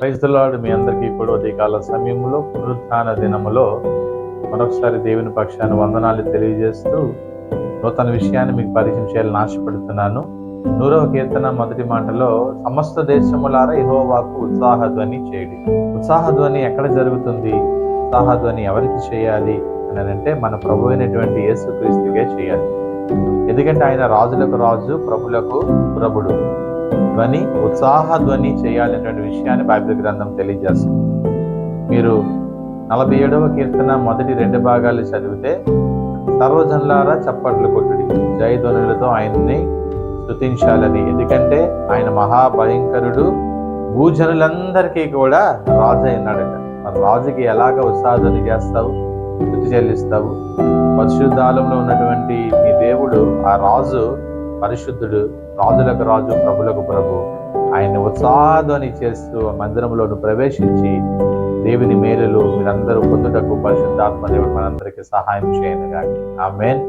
Praise the lord. మీ అందరికీ కూడా ఉదయకాల సమయంలో పునరుత్థాన దినములో మరొకసారి దేవుని పక్షాన వందనాలు తెలియజేస్తూ నూతన విషయాన్ని మీకు పరిచయం చేయాలని ఆశపడుతున్నాను. 100వ కీర్తన మొదటి మాటలో, సమస్త దేశములారా యెహోవాకు ఉత్సాహధ్వని చేయుడి. ఉత్సాహధ్వని ఎక్కడ జరుగుతుంది? ఉత్సాహధ్వని ఎవరికి చేయాలి అని అంటే, మన ప్రభు అయినటువంటి యేసుక్రీస్తుకే చేయాలి. ఎందుకంటే ఆయన రాజులకు రాజు, ప్రభులకు ప్రభుడు. ధ్వని, ఉత్సాహ ధ్వని చేయాలనేటువంటి విషయాన్ని బైబిల్ గ్రంథం తెలియజేస్తుంది. మీరు 47వ కీర్తన మొదటి 2 భాగాలు చదివితే, సర్వజనులారా చప్పట్లు కొట్టుడి, జయధ్వనులతో ఆయన్ని స్తుతించాలని. ఎందుకంటే ఆయన మహాభయంకరుడు, భూజనులందరికీ కూడా రాజు అయినాడట. మరి రాజుకి ఎలాగ ఉత్సాహధ్వని చేస్తావు, స్తుతి చెల్లిస్తావు? పరిశుద్ధాలయంలో ఉన్నటువంటి మీ దేవుడు, ఆ రాజు పరిశుద్ధుడు, రాజులకు రాజు, ప్రభులకు ప్రభు. ఆయన ఉత్సాహధ్వని చేస్తూ మందిరంలోను ప్రవేశించి దేవుని మేలులు మీరందరూ పొందుటకు పరిశుద్ధాత్మ దేవుడు మనందరికీ సహాయం చేయనుగాక. ఆమేన్.